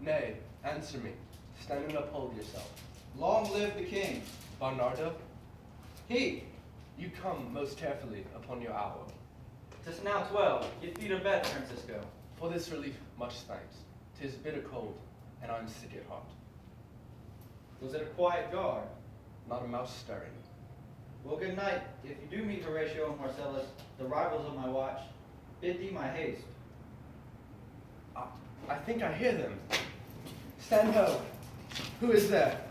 Nay, answer me. Stand and uphold yourself. Long live the king. Bernardo, He. you come most carefully upon your hour. 'Tis now 12. Get thee to bed, Francisco. For this relief, much thanks. 'Tis bitter cold, and I'm sick at heart. Was it a quiet guard? Not a mouse stirring. Well, good night. If you do meet Horatio and Marcellus, the rivals of my watch, bid thee my haste. I think I hear them. Stand ho. Who is there?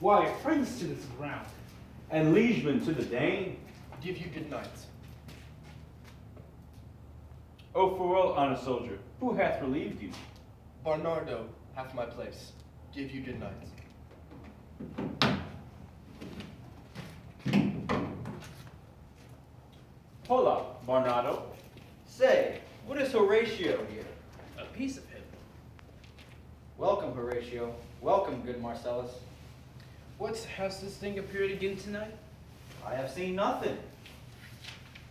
Why, friends to this ground, and liegemen to the Dane. Give you good night. O farewell, honest soldier, who hath relieved you? Bernardo hath my place. Give you good night. Hola, Bernardo. Say, what is Horatio here? A piece of him. Welcome, Horatio. Welcome, good Marcellus. What, has this thing appeared again tonight? I have seen nothing.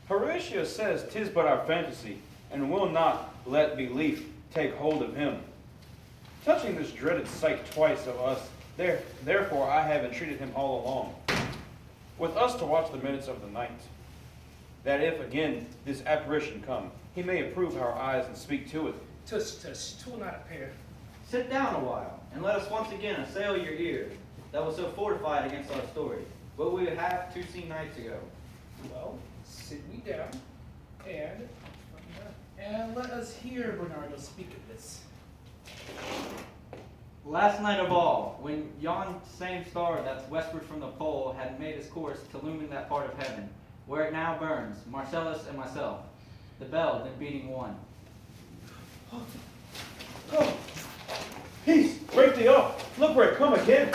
Horatio says 'tis but our fantasy, and will not let belief take hold of him. Touching this dreaded sight twice of us, therefore I have entreated him all along, with us to watch the minutes of the night, that if again this apparition come, he may approve our eyes and speak to it. Tush, tush, 'twill not appear. Sit down a while, and let us once again assail your ear, that was so fortified against our story, what we have 2 nights ago. Well, sit we down, and let us hear Bernardo speak of this. Last night of all, when yon same star that's westward from the pole had made his course to illumine that part of heaven, where it now burns, Marcellus and myself, the bell then beating one. Oh, peace, break thee up. Look where it come again.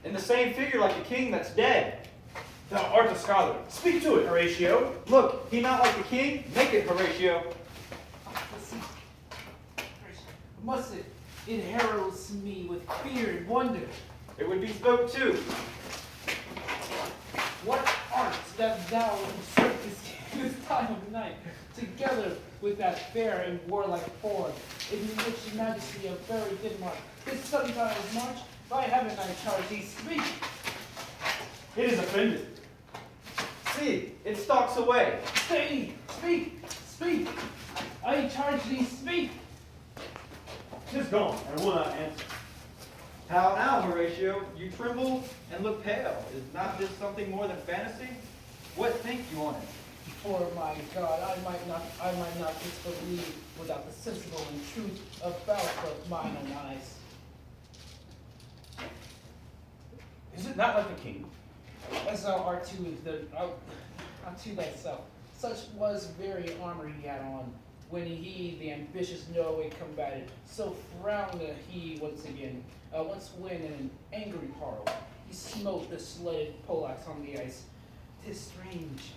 In the same figure like a king that's dead. Thou art a scholar. Speak to it, Horatio. Look, he not like the king? Make it, Horatio. Must it heralds me with fear and wonder. It would be spoke too. What art that thou insert this time of night, together with that fair and warlike form, in which majesty of very Denmark, this sudden time of March, by heaven I charge thee, speak! It is offended. See, it stalks away. Say, speak, speak! I charge thee, speak! 'Tis gone, and will not answer. How now, Horatio? You tremble and look pale. Is not this something more than fantasy? What think you on it? For my God, I might not disbelieve without the sensible and truth about of mine own eyes. Is it not like the king? As thou art to thyself, such was very armor he had on, when he, the ambitious Norway, combated. So frowned he once again, once when in an angry quarrel, he smote the sledded Polacks on the ice. 'Tis strange.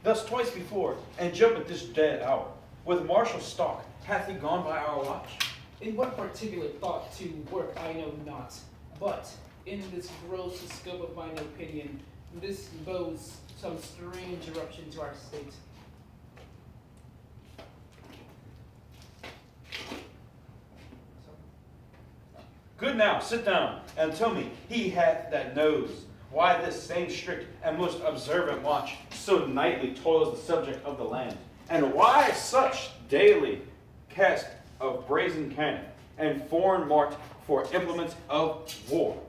Thus twice before, and jump at this dead hour. With martial stalk, hath he gone by our watch? In what particular thought to work I know not, but in this gross scope of mine opinion, this bodes some strange eruption to our state. Good now, sit down, and tell me, he hath that knows why this same strict and most observant watch so nightly toils the subject of the land, and why such daily cast of brazen cannon and foreign marked for implements of war,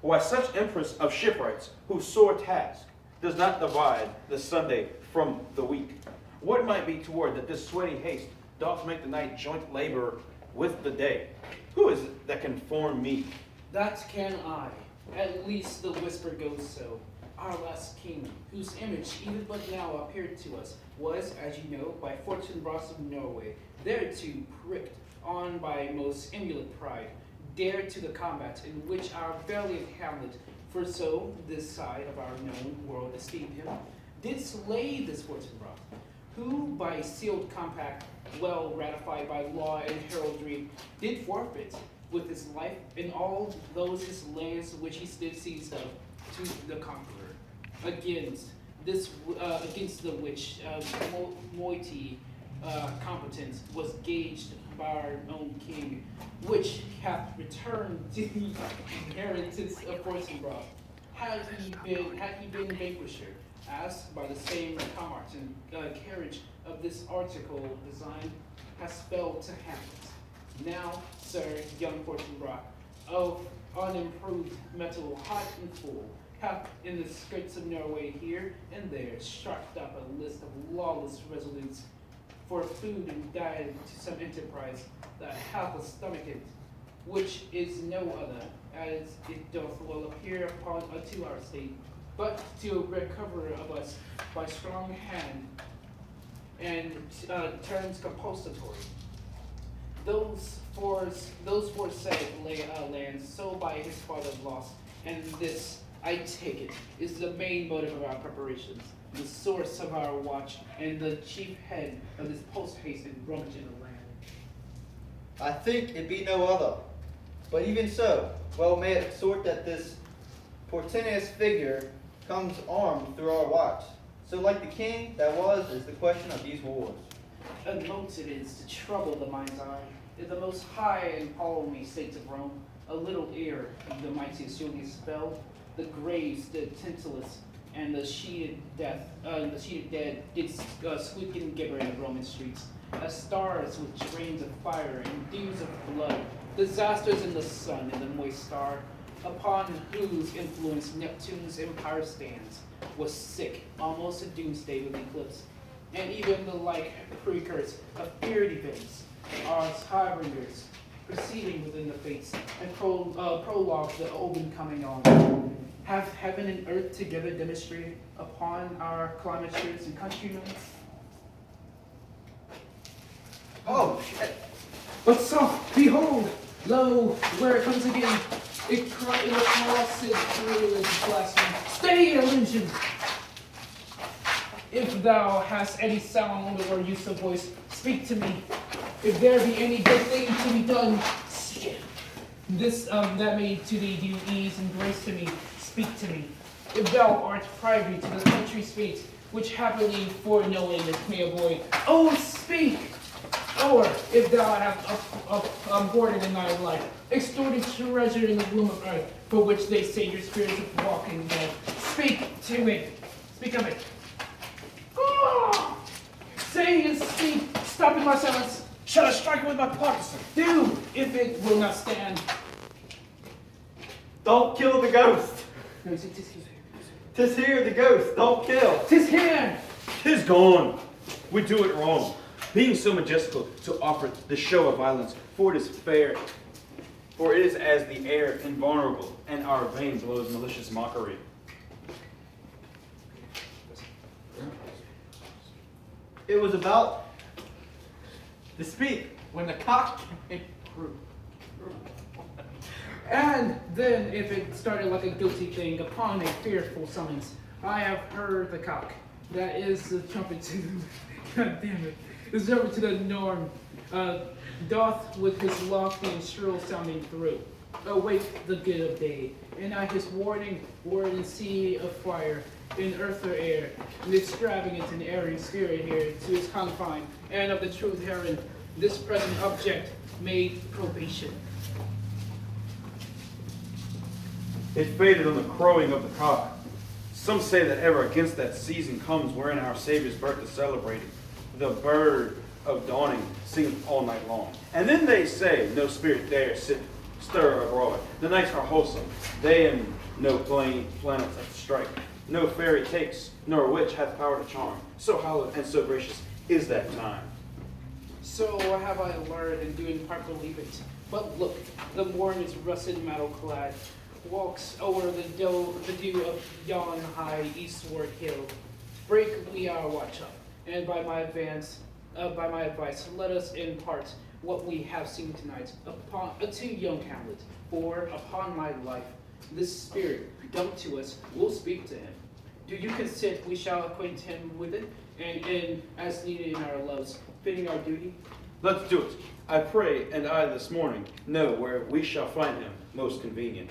why such empress of shipwrights whose sore task does not divide the Sunday from the week. What might be toward that this sweaty haste doth make the night joint labor with the day? Who is it that can form me? That can I. At least the whisper goes so. Our last king, whose image even but now appeared to us, was, as you know, by fortune brought of Norway, thereto pricked on by most emulate pride, dared to the combat in which our valiant Hamlet, for so this side of our known world esteemed him, did slay this fortune brought, who by sealed compact, well ratified by law and heraldry, did forfeit with his life in all those his lands which he did seize of to the conqueror, against the which moiety competence was gauged by our own king, which hath returned to the inheritance of Fortinbras. Had he been vanquisher, as by the same Camartin carriage of this article design has spelled to Hamlet. Now, sir, young Fortinbras, of unimproved metal hot and full, hath in the skirts of Norway here and there struck up a list of lawless resolutes for food and diet to some enterprise that hath a stomach it, which is no other, as it doth well appear upon to our state, but to recover of us by strong hand and terms compulsatory. Those foresaid lands sold by his father lost, and this, I take it, is the main motive of our preparations, the source of our watch, and the chief head of this post-haste and rummage in the land. I think it be no other. But even so, well may it sort that this portentous figure comes armed through our watch. So like the king that was is the question of these wars. A mote it is to trouble the mind's eye. In the most high and palmy states of Rome, a little ere the mightiest Julius fell, the graves, the Tantalus, and the sheeted dead did squeak and gibber in the Roman streets, as stars with trains of fire and dews of blood, disasters in the sun and the moist star, upon whose influence Neptune's empire stands, was sick, almost a doomsday with eclipse, and even the like precursors of feared events are harbingers proceeding within the fates, and prologue the omen coming on. Have heaven and earth together demonstrated upon our climatures and countrymen? Oh, shit. But so, behold, lo, where it comes again. It crosses through its blasphemy. Stay, illusion! If thou hast any sound or use of voice, speak to me. If there be any good thing to be done, this that may to thee do ease and grace to me, speak to me. If thou art privy to the country's fate, which happily foreknowing it may avoid, oh, speak! Or if thou hast hoarded in thy life, extorted treasure in the womb of earth, for which they say your spirit is walking dead, speak to it. Speak of it. Oh! Say and speak. Stop in my silence. Shall I strike it with my partisan? Do, if it will not stand. Don't kill the ghost. No, tis here. 'Tis here, the ghost. Don't kill. Tis here. 'Tis gone. We do it wrong. Being so majestical to offer the show of violence, for it is fair. For it is as the air invulnerable, and our vein blows malicious mockery. It was about to speak when the cock came through. And then, if it started like a guilty thing, upon a fearful summons, I have heard the cock. That is the trumpet to God damn it. The trumpet to the norm. Doth with his lofty and shrill sounding throat awake the good of day, and at his warning word and sea of fire, in earth or air, and extravagant and airy spirit here to his confine, and of the truth herein, this present object made probation. It faded on the crowing of the cock. Some say that ever against that season comes wherein our Savior's birth is celebrated. The bird of dawning singeth all night long. And then they say no spirit dare stir abroad. The nights are wholesome. They and no planets at strike. No fairy takes, nor witch hath power to charm. So hallowed and so gracious is that time. So have I learned and do in part believe it. But look, the morn is russet metal clad, walks over the dew of yon high eastward hill. Break we our watch up, and by my advice, let us impart what we have seen tonight to young Hamlet. For upon my life, this spirit, dumb to us, will speak to him. Do you consent we shall acquaint him with it, and as needed in our loves, fitting our duty? Let's do it. I pray, and I this morning know where we shall find him most convenient.